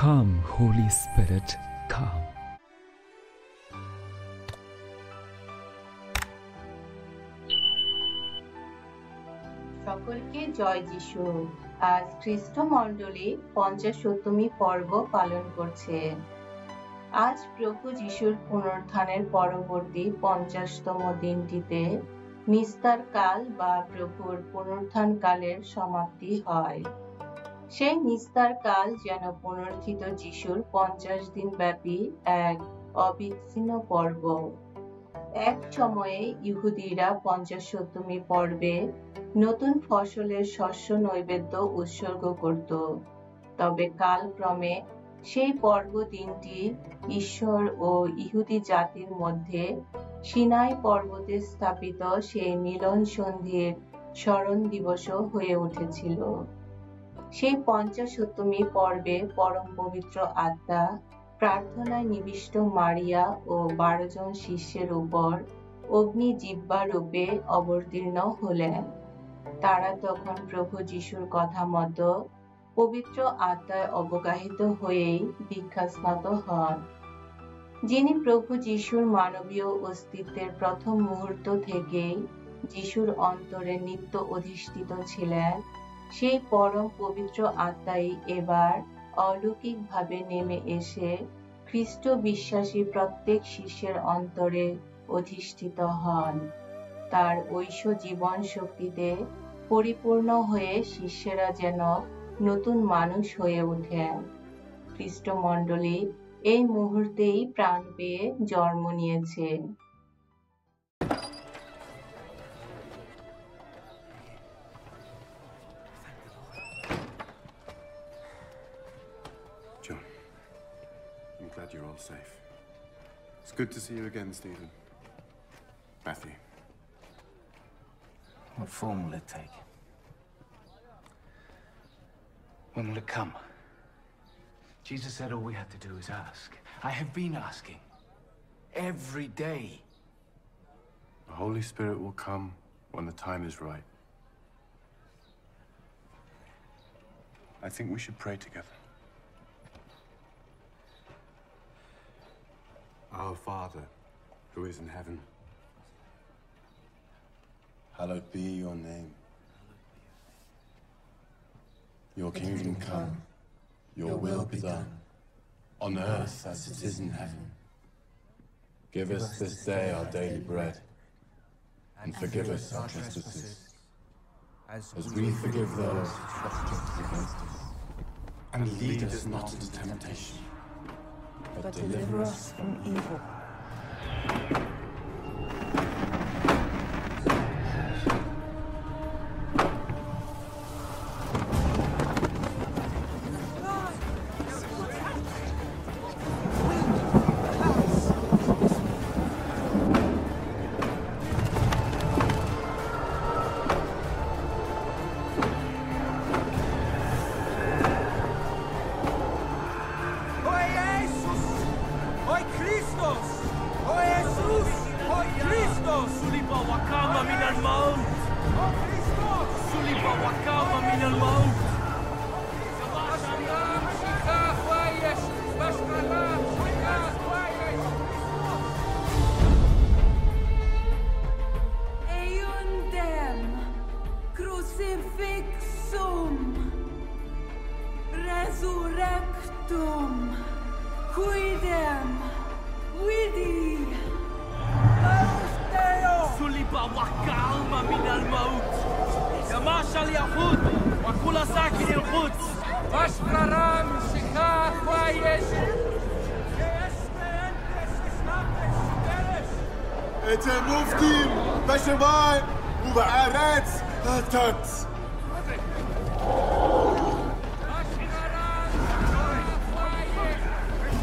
Come, Holy Spirit, come. সকলকে জয় যিশু। আজ খ্রিস্টমণ্ডলী পঞ্চাশোত্তমী পর্ব পালন করছে। আজ প্রভু যিশুর পুনরুত্থানের পরবর্তী 50তম দিনটিতে নিস্তার কাল বা প্রভুর পুনরুত্থান কালের সমাপ্তি হয়। সেই নিস্তার কাল যেন পুনরুত্থিত যিশুর 50 দিন ব্যাপী এক অবিচ্ছিন্ন পর্ব। এক সময়ে ইহুদিরা পঞ্চাশোত্তমী পর্বে নতুন ফসলের শস্য নৈবেদ্য উৎসর্গ করত। তবে কালক্রমে সেই পর্ব দিনটি ঈশ্বর ও ইহুদি জাতির মধ্যে সিনাই পর্বতে স্থাপিত সেই মিলন সন্ধির স্মরণ দিবসও হয়ে উঠেছিল। সেই পঞ্চাশোত্তমী পর্বে পরম পবিত্র আত্মা প্রার্থনায় নিবিষ্ট মারিয়া ও 12 জন শিষ্যের উপর অগ্নিজিহ্বা রূপে অবতীর্ণ হলেন। তারা তখন প্রভু যিশুর কথা মতো পবিত্র আত্মায় অবগাহিত হয়েই দীক্ষাস্নাত হন। যিনি প্রভু যিশুর মানবীয় অস্তিত্বের প্রথম মুহূর্ত থেকেই যিশুর অন্তরে নিত্য অধিষ্ঠিত ছিলেন, সেই পরম পবিত্র আত্মাই এবার অলৌকিকভাবে নেমে এসে খ্রিস্ট বিশ্বাসী প্রত্যেক শিষ্যের অন্তরে অধিষ্ঠিত হন। তার ঐশ্য জীবন শক্তিতে পরিপূর্ণ হয়ে শিষ্যেরা যেন নতুন মানুষ হয়ে ওঠেন। খ্রিস্টমণ্ডলী এই মুহূর্তেই প্রাণ পেয়ে জন্ম নিয়েছে। John, I'm glad you're all safe. It's good to see you again, Stephen. Matthew. What form will it take? When will it come? Jesus said all we had to do is ask. I have been asking. Every day. The Holy Spirit will come when the time is right. I think we should pray together. Our Father, who is in heaven, hallowed be your name. Your kingdom come, your will be done, on earth as it is in heaven. Give us this day our daily bread, and forgive us our trespasses, as we forgive those who trespass against us. And lead us not into temptation, but deliver us from evil. Eundem crucifixum resurrectum quidem vidi سلب وقام من الموت يماشى اليهود وكل ساكن القدس Vashpraram Shikha Kwayesh. את המופתים בשמיים ובארץ התת.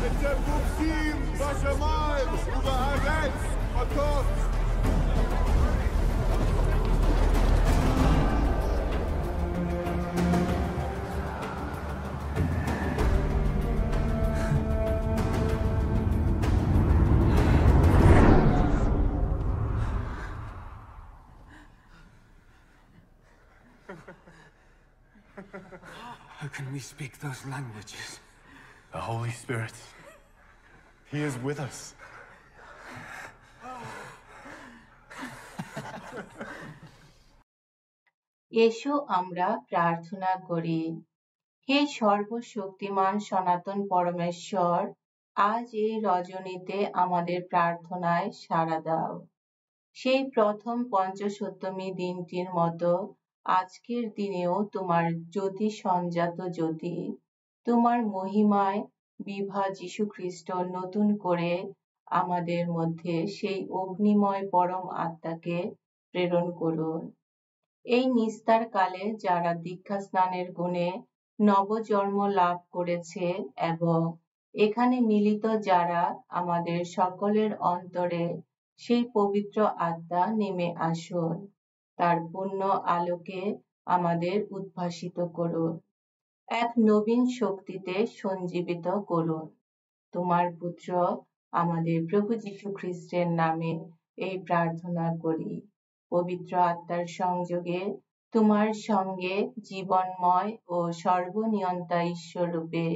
את המופתים בשמיים ובארץ התת. How can we speak those languages? The Holy Spirit, He is with us. এসো আমরা প্রার্থনা করি। হে সর্বশক্তিমান সনাতন পরমেশ্বর, আজ এই রজনীতে আমাদের প্রার্থনায় সাড়া দাও। সেই প্রথম পঞ্চসপ্তমী দিনটির মতো আজকের দিনেও তোমার জ্যোতি সঞ্জাত জ্যোতি, তোমার মহিমায় বিভা যীশু খ্রিস্ট নতুন করে আমাদের মধ্যে সেই অগ্নিময় পরম আত্মাকে প্রেরণ করুন। এই নিস্তার কালে যারা দীক্ষা স্নানের গুণে নবজন্ম লাভ করেছে এবং এখানে মিলিত যারা, আমাদের সকলের অন্তরে সেই পবিত্র আত্মা নেমে আসুন, তার পূর্ণ আলোকে আমাদের উদ্ভাসিত করুন, এক নবীন শক্তিতে সঞ্জীবিত করুন। তোমার পুত্র আমাদের প্রভু যীশু খ্রিস্টের নামে এই প্রার্থনা করি। পবিত্র আত্মার সংযোগে তোমার সঙ্গে জীবনময় ও সর্বনিয়ন্তা ঈশ্বর রূপে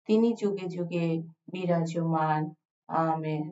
তিনি যুগে যুগে বিরাজমান। আমেন।